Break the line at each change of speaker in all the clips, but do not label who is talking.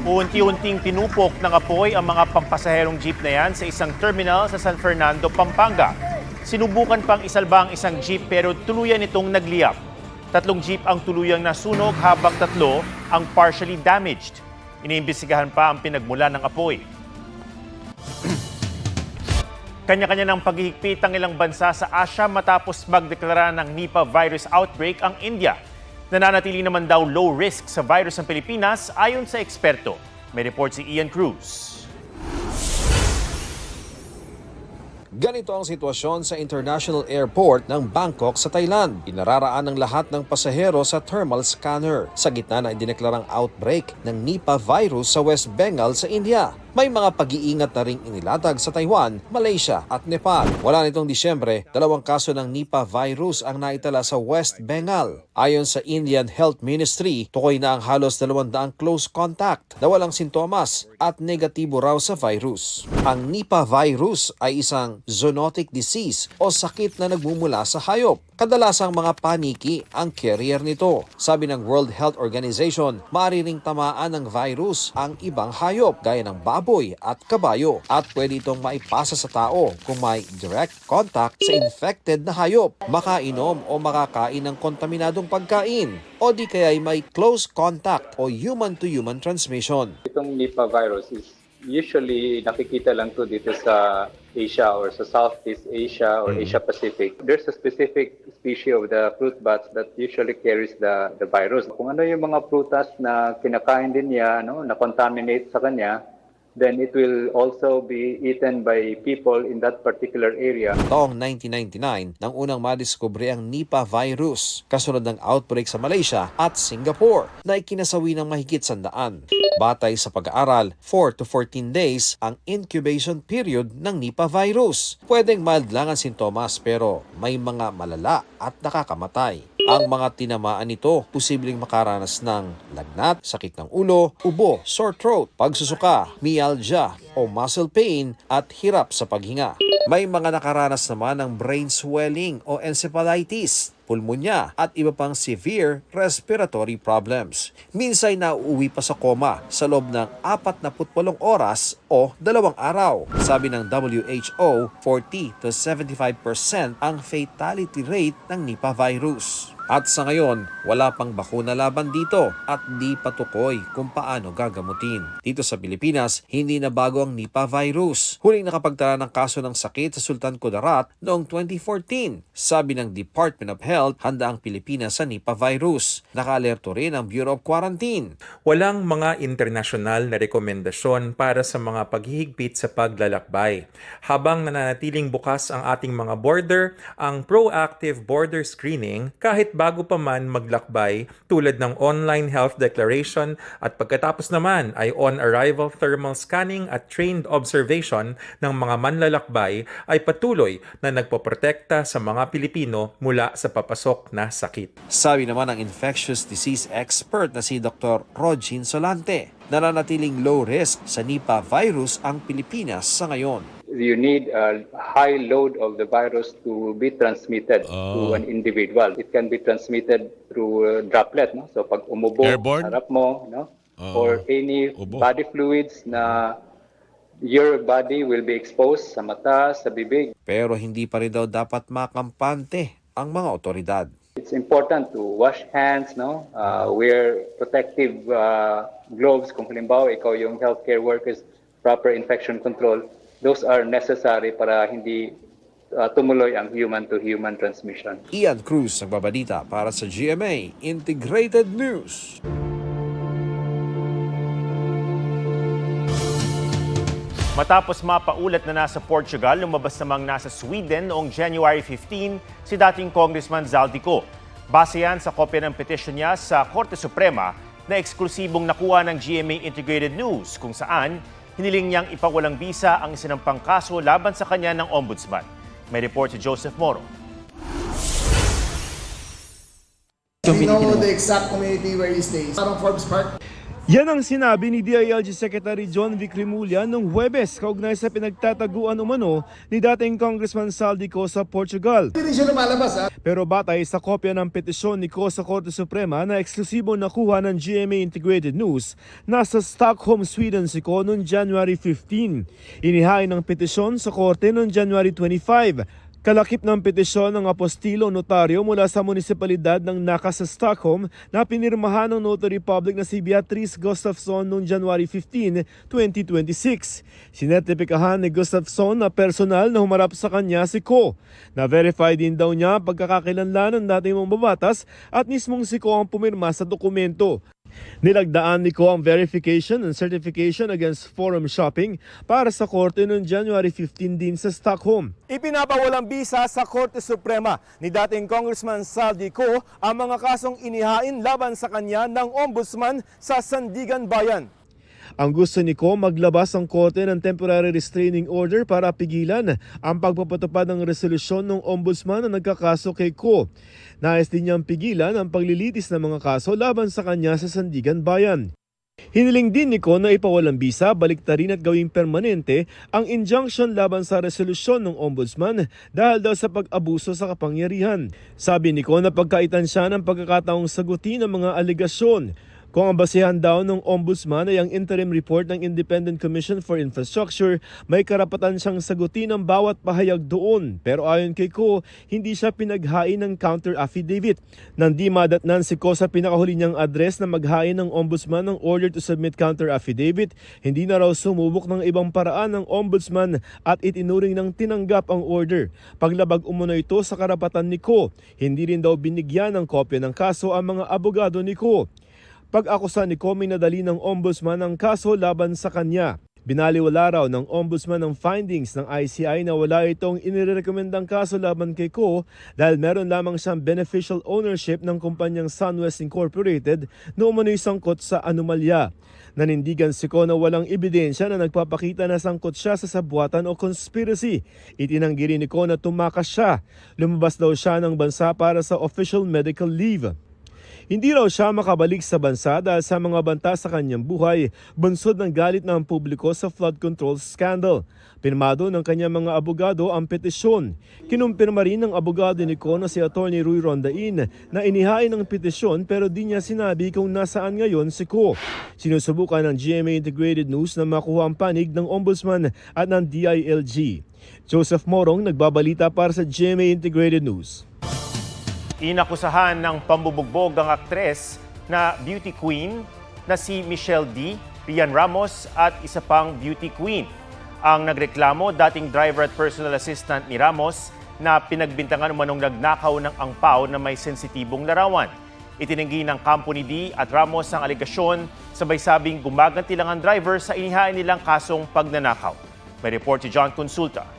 Unti-unting tinupok ng apoy ang mga pampasaherong jeep na yan sa isang terminal sa San Fernando, Pampanga. Sinubukan pang isalba ang isang jeep pero tuluyan itong nagliyap. 3 jeep ang tuluyang nasunog habang 3 ang partially damaged. Iniimbestigahan pa ang pinagmulan ng apoy. Kanya-kanya ng paghihigpit ang ilang bansa sa Asia matapos magdeklara ng Nipah virus outbreak ang India. Nananatili naman daw low risk sa virus ang Pilipinas ayon sa eksperto. May report si Ian Cruz.
Ganito ang sitwasyon sa International Airport ng Bangkok sa Thailand. Inararaan ng lahat ng pasahero sa thermal scanner sa gitna na idineklarang outbreak ng Nipah virus sa West Bengal sa India. May mga pag-iingat na ring inilatag sa Taiwan, Malaysia at Nepal. Wala nitong Disyembre, 2 kaso ng Nipah virus ang naitala sa West Bengal. Ayon sa Indian Health Ministry, tukoy na ang halos 200 close contact na walang sintomas at negatibo raw sa virus. Ang Nipah virus ay isang zoonotic disease o sakit na nagmumula sa hayop. Kadalasang mga paniki ang carrier nito. Sabi ng World Health Organization, maaari ring tamaan ng virus ang ibang hayop gaya ng baboy at kabayo at pwede itong maipasa sa tao kung may direct contact sa infected na hayop, makainom o makakain ng kontaminadong pagkain o di kaya may close contact o human-to-human transmission.
Itong Nipah virus is usually nakikita lang to dito sa Asia or sa Southeast Asia or Asia Pacific. There's a specific species of the fruit bats that usually carries the virus. Kung ano yung mga prutas na kinakain din niya, na contaminate sa kanya, then it will also be eaten by people in that particular area.
Taong 1999 nang unang madiskubre ang Nipah virus, kasunod ng outbreak sa Malaysia at Singapore na ikinasawi ng mahigit 100. Batay sa pag-aaral, 4 to 14 days ang incubation period ng Nipah virus. Pwedeng mild lang ang sintomas pero may mga malala at nakakamatay. Ang mga tinamaan nito, posibleng makaranas ng lagnat, sakit ng ulo, ubo, sore throat, pagsusuka, myalgia o muscle pain at hirap sa paghinga. May mga nakaranas naman ng brain swelling o encephalitis, pulmonya at iba pang severe respiratory problems. Minsan nauuwi pa sa coma sa loob ng 48 oras o 2 araw. Sabi ng WHO, 40 to 75% ang fatality rate ng Nipah virus. At sa ngayon, wala pang bakuna laban dito at di patukoy kung paano gagamutin. Dito sa Pilipinas, hindi na bago ang Nipah virus. Huling nakapagtala ng kaso ng sakit sa Sultan Kudarat noong 2014. Sabi ng Department of Health, handa ang Pilipinas sa Nipah virus. Naka-alerto rin ang Bureau of Quarantine.
Walang mga internasyonal na rekomendasyon para sa mga paghihigpit sa paglalakbay. Habang nananatiling bukas ang ating mga border, ang proactive border screening kahit bago pa man maglakbay tulad ng online health declaration at pagkatapos naman ay on-arrival thermal scanning at trained observation ng mga manlalakbay ay patuloy na nagpoprotekta sa mga Pilipino mula sa papasok na sakit.
Sabi naman ng infectious disease expert na si Dr. Rogin Solante, nananatiling low risk sa Nipah virus ang Pilipinas sa ngayon.
You need a high load of the virus to be transmitted to an individual. It can be transmitted through a droplet, no? So pag umubo,
Airborne?
harap mo, or any body fluids na your body will be exposed sa mata, sa bibig.
Pero hindi pa rin daw dapat makampante ang mga otoridad.
It's important to wash hands, wear protective gloves. Kung halimbawa ikaw yung healthcare workers, proper infection control. Those are necessary para hindi tumuloy ang human-to-human transmission.
Ian Cruz, nagbabalita para sa GMA Integrated News.
Matapos mapaulat na nasa Portugal, lumabas namang nasa Sweden noong January 15 si dating Congressman Zaldico. Base yan sa kopya ng petition niya sa Korte Suprema na eksklusibong nakuha ng GMA Integrated News kung saan hiniling niyang ipawalang bisa ang isinampang kaso laban sa kanya ng ombudsman. May report si Joseph Moro.
Do you know the exact community where he stays? Parang Forbes Park?
Yan ang sinabi ni DILG Secretary John Vic Rimulya noong Huwebes kaugnay sa pinagtataguan umano ni dating Congressman Saldico sa Portugal. Pero batay sa kopya ng petisyon ni Ko sa Korte Suprema na eksklusibo nakuha ng GMA Integrated News, nasa Stockholm, Sweden si Ko noong January 15. Inihain ng petisyon sa Korte noong January 25. Kalakip ng petisyon ng apostilo notaryo mula sa munisipalidad ng Naka sa Stockholm na pinirmahan ng notary public na si Beatrice Gustafsson noong January 15, 2026. Sinertipikahan ni Gustafsson na personal na humarap sa kanya si Ko. Na-verify din daw niya ang pagkakakilanlan ng dating mambabatas at mismong si Ko ang pumirma sa dokumento. Nilagdaan ni Ko ang verification and certification against forum shopping para sa korte noong January 15 din sa Stockholm. Ipinapawalang bisa sa Korte Suprema ni dating Congressman Saldico ang mga kasong inihain laban sa kanya ng Ombudsman sa Sandigan Bayan. Ang gusto ni Ko maglabas ang korte ng temporary restraining order para pigilan ang pagpapatupad ng resolusyon ng ombudsman na nagkakaso kay Ko. Nais din niyang pigilan ang paglilitis ng mga kaso laban sa kanya sa Sandigan Bayan. Hiniling din ni Ko na ipawalang bisa, baliktarin at gawing permanente ang injunction laban sa resolusyon ng ombudsman dahil daw sa pag-abuso sa kapangyarihan. Sabi ni Ko na pagkaitan siya ng pagkakataong sagutin ang mga aligasyon. Kung ang basihan daw ng ombudsman ay ang interim report ng Independent Commission for Infrastructure, may karapatan siyang sagutin ang bawat pahayag doon. Pero ayon kay Ko, hindi siya pinaghain ng counter affidavit. Nandi madatnan si Ko sa pinakahuli niyang address na maghain ng ombudsman ng order to submit counter affidavit, hindi na raw sumubok ng ibang paraan ng ombudsman at itinuring ng tinanggap ang order. Paglabag umano ito sa karapatan ni Ko, hindi rin daw binigyan ng kopya ng kaso ang mga abogado ni Ko. Pag-akusa ni Ko, minadali ng ombudsman ang kaso laban sa kanya. Binaliwala raw ng ombudsman ang findings ng ICI na wala itong inirekomendang kaso laban kay Ko dahil meron lamang siyang beneficial ownership ng kumpanyang SunWest Incorporated na umano'y sangkot sa anomalya. Nanindigan si Ko na walang ebidensya na nagpapakita na sangkot siya sa sabwatan o conspiracy. Itinanggi rin ni Ko na tumakas siya. Lumabas daw siya ng bansa para sa official medical leave. Hindi raw siya makabalik sa bansa dahil sa mga banta sa kanyang buhay, bunsod ng galit ng publiko sa flood control scandal. Pirmado ng kanyang mga abogado ang petisyon. Kinumpirma rin ng abogado ni Ko na si Atty. Ruy Rondain na inihain ang petisyon pero di niya sinabi kung nasaan ngayon si Ko. Sinusubukan ng GMA Integrated News na makuha ang panig ng Ombudsman at ng DILG. Joseph Morong, nagbabalita para sa GMA Integrated News.
Inakusahan ng pambubugbog ang aktres na beauty queen na si Michelle D., Rian Ramos at isa pang beauty queen. Ang nagreklamo, dating driver at personal assistant ni Ramos na pinagbintangan umanong nagnakaw ng angpaw na may sensitibong larawan. Itinanggi ng kampo ni D at Ramos ang aligasyon, sabay sabing gumaganti lang ang driver sa inihain nilang kasong pagnanakaw. May report si John Consulta.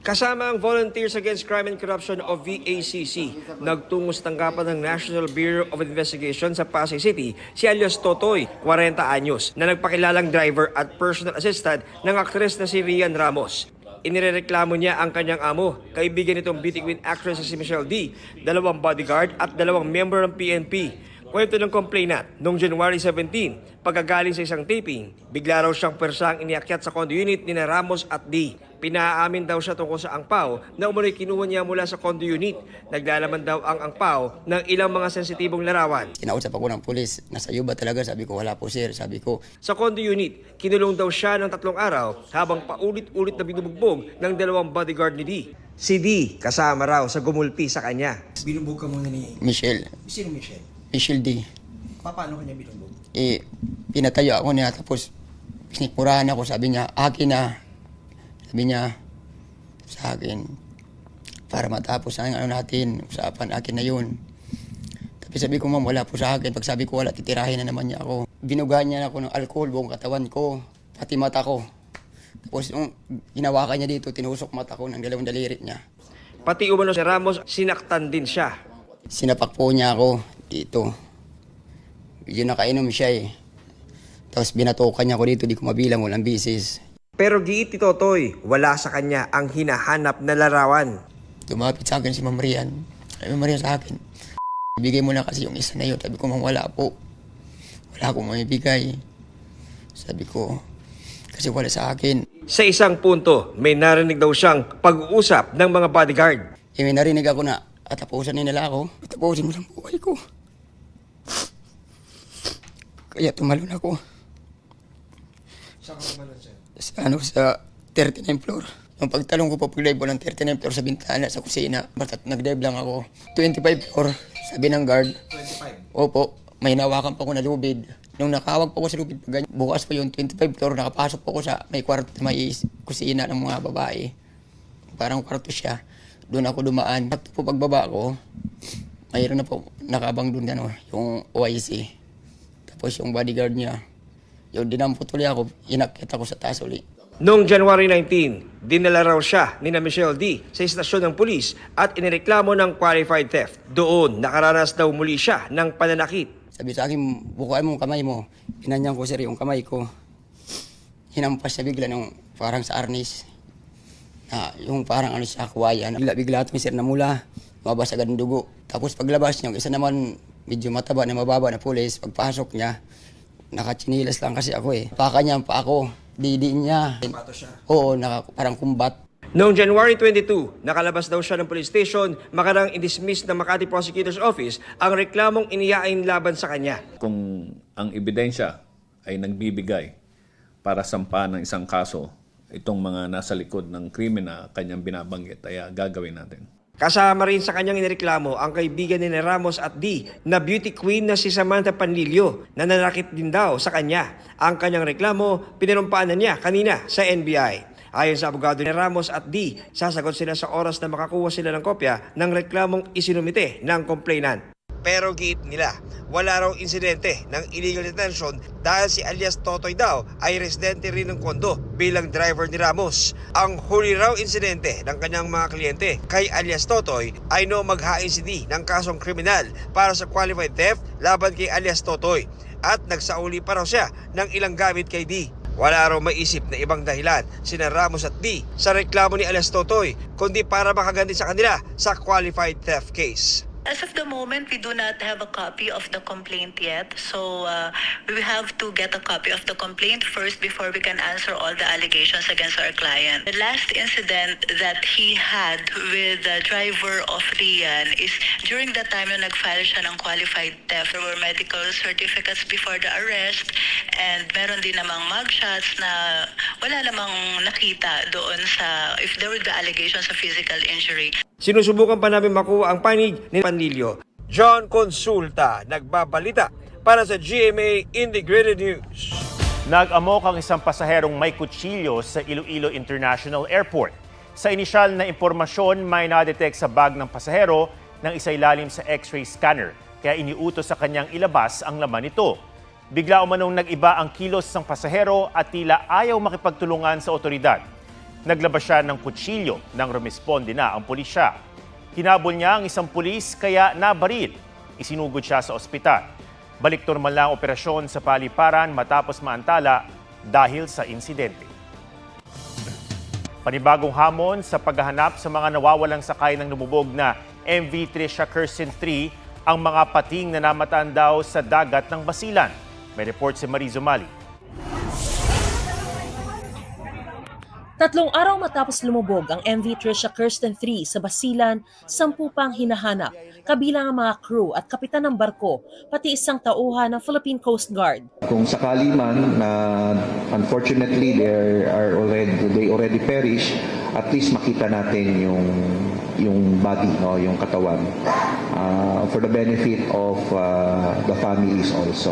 Kasama ang Volunteers Against Crime and Corruption o VACC, nagtungo sa tanggapan ng National Bureau of Investigation sa Pasay City si alias Totoy, 40 anyos, na nagpakilalang driver at personal assistant ng aktres na si Rian Ramos. Inirereklamo niya ang kanyang amo, kaibigan nitong beauty queen actress na si Michelle D., 2 bodyguard at 2 member ng PNP. Kwento ng complainant, noong January 17, pagkagaling sa isang taping, bigla raw siyang persang iniakyat sa condo unit ni Ramos at D. Pinaamin daw siya tungkol sa angpaw na umano'y kinuha niya mula sa condo unit. Naglalaman daw ang angpaw ng ilang mga sensitibong larawan.
Kinausap ako ng pulis, nasa iyo ba talaga? Sabi ko, wala po sir. Sabi ko,
Sa condo unit, kinulong daw siya ng 3 araw habang paulit-ulit na binubugbog ng 2 bodyguard ni D. Si D, kasama raw sa gumulpi sa kanya.
Binugbog ka muna ni...
Michelle,
Sino Michelle?
Michelle D.
Paano kanya binugbog?
Pinatayo ako niya, tapos pinikmurahan ako. Sabi niya, akin na. Sabi niya sa akin, para matapos ang ano natin, usapan, akin na yun. Tapos sabi ko, ma'am, wala po sa akin. Pag sabi ko, wala, titirahin na naman niya ako. Binugahan niya ako ng alcohol, buong katawan ko, pati mata ko. Tapos yung ginawakan niya dito, tinusok mata ko ng 2 daliri niya.
Pati umano si Ramos, sinaktan din siya.
Sinapak po niya ako dito. Medyo nakainom siya eh. Tapos binatukan niya ako dito, di ko mabilang, walang bisis.
Pero giit ni Totoy, wala sa kanya ang hinahanap na larawan.
Lumapit sa akin si Ma'am Rian. Sabi Ma'am Rian sa akin, Ibigay mo na kasi yung isa na yun. Sabi ko, ma'am, wala po. Wala akong mamibigay. Sabi ko, kasi wala sa akin.
Sa isang punto, may narinig daw siyang pag-uusap ng mga bodyguard.
May narinig ako na, tapusan nila ako. Tapusin mo lang buhay ko. Kaya tumalon ako.
Saan ka tumalon, sir?
Sa 39th floor. Nung pagtalong ko po, pag-dive ko ng 39th floor sa bintana, sa kusina. Nag-dive lang ako. 25th floor, sabi ng guard.
25.
Opo, may nawakan pa ko na lubid. Nung nakawag pa ko sa lubid, bukas pa yung 25th floor, nakapasok pa ko sa may kwarto, may kusina ng mga babae. Parang kwarto siya. Doon ako dumaan. At po pagbaba ko, mayroon na po nakabang doon yung OIC. Tapos yung bodyguard niya, yung dinampot ulit ako, inakyat ako sa taas ulit.
Noong January 19, dinala raw siya ni na Michelle D sa istasyon ng pulis at inireklamo ng qualified theft. Doon, nakaranas daw muli siya ng pananakit.
Sabi sa akin, bukuan mo ang kamay mo. Pinanyan ko sir yung kamay ko. Hinampas siya bigla ng parang sa arnis. Yung parang siya, kuwayan. Bigla ito sir namula, mabas agad ng dugo. Tapos paglabas niya, yung isa naman medyo mataba na mababa na pulis. Pagpasok niya, nakatsinilas lang kasi ako eh. Paka niya, pa ako, didiin niya.
Pato siya.
Oo, parang kumbat.
Noong January 22, nakalabas daw siya ng police station, makarang i-dismiss ng Makati Prosecutor's Office ang reklamong iniyain laban sa kanya.
Kung ang ebidensya ay nagbibigay para sampahan ng isang kaso, itong mga nasa likod ng krimen na kanyang binabanggit ay gagawin natin.
Kasama rin sa kanyang inireklamo ang kaibigan ni Ramos at D na beauty queen na si Samantha Panlilio na nanakit din daw sa kanya. Ang kanyang reklamo, pinunumpaan na niya kanina sa NBI. Ayon sa abogado ni Ramos at D, sasagot sila sa oras na makakuha sila ng kopya ng reklamong isinumite ng complainant. Pero giit nila, wala raw insidente ng illegal detention dahil si alias Totoy daw ay residente rin ng kondo bilang driver ni Ramos. Ang huli raw insidente ng kanyang mga kliyente kay alias Totoy ay no maghain si D ng kasong kriminal para sa qualified theft laban kay alias Totoy at nagsauli pa raw siya ng ilang gamit kay D. Wala raw maisip na ibang dahilan sina Ramos at D sa reklamo ni alias Totoy kundi para makaganti sa kanila sa qualified theft case.
As of the moment, we do not have a copy of the complaint yet. So we have to get a copy of the complaint first before we can answer all the allegations against our client. The last incident that he had with the driver of Rian is during the time na nag-file siya ng qualified theft. There were medical certificates before the arrest and meron din namang mugshots na wala namang nakita doon sa if there were the allegations of physical injury.
Sinusubukan pa namin makuha ang panig ni Panlilio. John Consulta, nagbabalita para sa GMA Integrated News.
Nag-amok ang isang pasaherong may kutsilyo sa Iloilo International Airport. Sa inisyal na impormasyon, may na-detect sa bag ng pasahero ng isailalim sa X-ray scanner, kaya iniutos sa kanyang ilabas ang laman nito. Bigla umanong nag-iba ang kilos ng pasahero at tila ayaw makipagtulungan sa otoridad. Naglabas siya ng kutsilyo nang rumisponde na ang pulisya. Hinabol niya ang isang pulis kaya nabaril. Isinugod siya sa ospital. Balik normal lang ang operasyon sa paliparan matapos maantala dahil sa insidente. Panibagong hamon sa paghahanap sa mga nawawalang sakay ng lumubog na MV Trisha Kirsten 3 ang mga pating na namataan daw sa dagat ng Basilan. May report si Marizo Mali.
3 araw matapos lumubog ang MV Trisha Kirsten 3 sa Basilan, 10 pang hinahanap, kabilang ang mga crew at kapitan ng barko, pati isang tauhan ng Philippine Coast Guard.
Kung sakali man na unfortunately they already perish, at least makita natin yung body, no, yung katawan, for the benefit of the families also.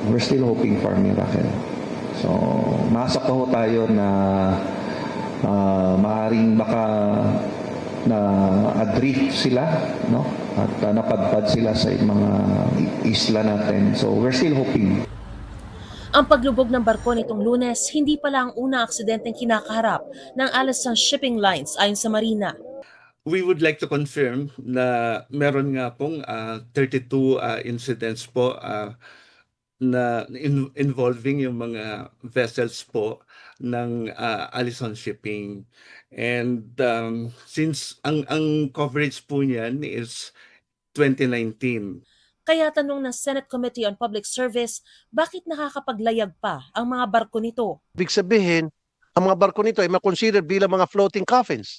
We're still hoping for a miracle. So, maasa pa ho tayo na maaaring baka na adrift sila, no? At napadpad sila sa mga isla natin. So we're still hoping.
Ang paglubog ng barko nitong Lunes, hindi pala ang unang aksidenteng kinakaharap ng Alazan Shipping Lines ayon sa Marina.
We would like to confirm na meron nga pong 32 incidents po na involving yung mga vessels po ng Alazan Shipping. And since ang coverage po niyan is 2019.
Kaya tanong ng Senate Committee on Public Service, bakit nakakapaglayag pa ang mga barko nito?
Ibig sabihin, ang mga barko nito ay makonsider bilang mga floating coffins.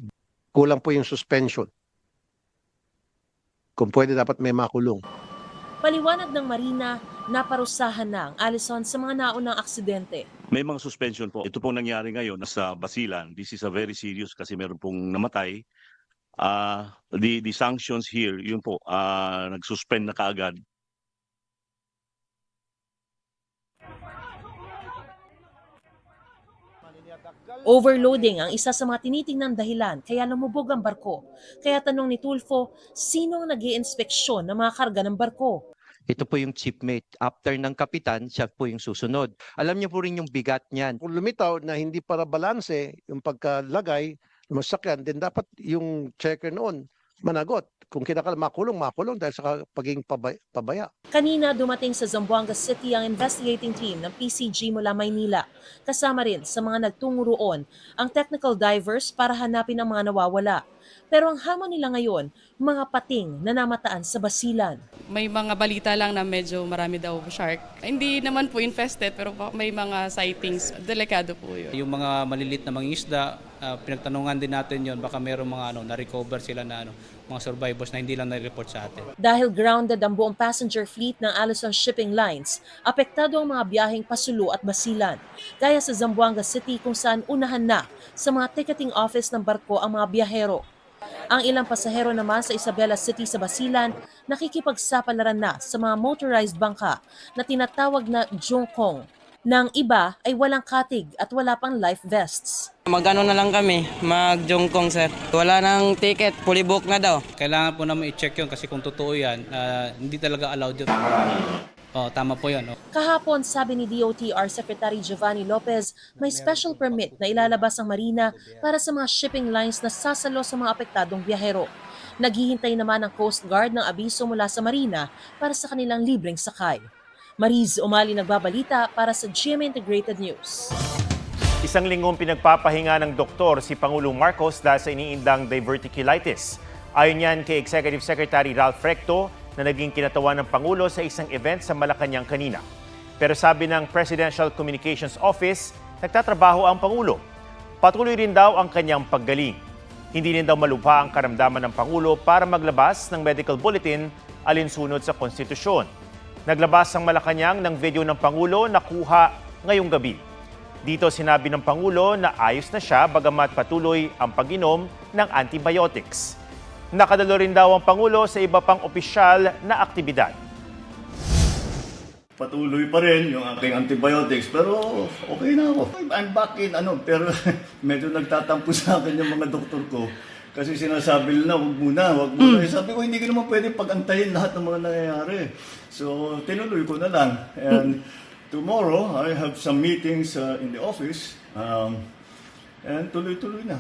Kulang po yung suspension. Kung pwede, dapat may makulong.
Paliwanag ng Marina, naparusahan na ang Allison sa mga naunang aksidente.
May mga suspension po. Ito pong nangyari ngayon sa Basilan. This is a very serious kasi meron pong namatay. The sanctions here, yun po, nag-suspend na kaagad.
Overloading ang isa sa mga tinitingnang dahilan kaya lumubog ang barko. Kaya tanong ni Tulfo, sino ang nag-iinspeksyon ng mga karga ng barko?
Ito po yung shipmate. After ng kapitan, siya po yung susunod. Alam niyo po rin yung bigat niyan.
Kung lumitaw na hindi para balanse yung pagkalagay ng masakyan, then dapat yung checker noon managot. Kung makulong dahil sa pagiging pabaya.
Kanina dumating sa Zamboanga City ang investigating team ng PCG mula Maynila. Kasama rin sa mga nagtungo roon ang technical divers para hanapin ang mga nawawala. Pero ang hamon nila ngayon, mga pating na namataan sa Basilan.
May mga balita lang na medyo marami daw shark. Hindi naman po infested pero may mga sightings. Delikado po yun.
Yung mga malilit na mga isda, pinagtanungan din natin yon, baka mayroong mga na-recover sila na mga survivors na hindi lang na-report sa atin.
Dahil grounded ang buong passenger fleet ng Allison Shipping Lines, apektado ang mga biyaheng Pasulu at Basilan. Gaya sa Zamboanga City kung saan unahan na sa mga ticketing office ng barko ang mga biyahero. Ang ilang pasahero naman sa Isabela City sa Basilan nakikipagsapalaran na sa mga motorized bangka na tinatawag na jungkong. Nang iba ay walang katig at wala pang life vests.
Magano na lang kami, mag-jungkong sir. Wala nang ticket, fully book na daw.
Kailangan po naman i-check yun kasi kung totoo yan, hindi talaga allowed yun. Tama po yan.
Kahapon, sabi ni DOTR Secretary Giovanni Lopez, may special permit na ilalabas ang Marina para sa mga shipping lines na sasalo sa mga apektadong biyahero. Naghihintay naman ang Coast Guard ng abiso mula sa Marina para sa kanilang libreng sakay. Mariz Umali nagbabalita para sa GMA Integrated News.
Isang linggong pinagpapahinga ng doktor si Pangulong Marcos dahil sa iniindang diverticulitis. Ayon yan kay Executive Secretary Ralph Recto na naging kinatawan ng Pangulo sa isang event sa Malacanang kanina. Pero sabi ng Presidential Communications Office, nagtatrabaho ang Pangulo. Patuloy rin daw ang kanyang paggaling. Hindi rin daw malubha ang karamdaman ng Pangulo para maglabas ng medical bulletin alinsunod sa konstitusyon. Naglabas ang Malacanang ng video ng Pangulo na kuha ngayong gabi. Dito sinabi ng Pangulo na ayos na siya bagamat patuloy ang pag-inom ng antibiotics. Nakadalo rin daw ang Pangulo sa iba pang opisyal na aktibidad.
Patuloy pa rin yung aking antibiotics pero okay na ako. I'm back in pero medyo nagtatampo sa akin yung mga doktor ko. Kasi sinasabi nila, wag muna. Sabi ko, hindi ko naman pwede pag-antayin lahat ng mga nangyayari. So, tinuloy ko na lang. And tomorrow, I have some meetings in the office. And tuloy-tuloy na.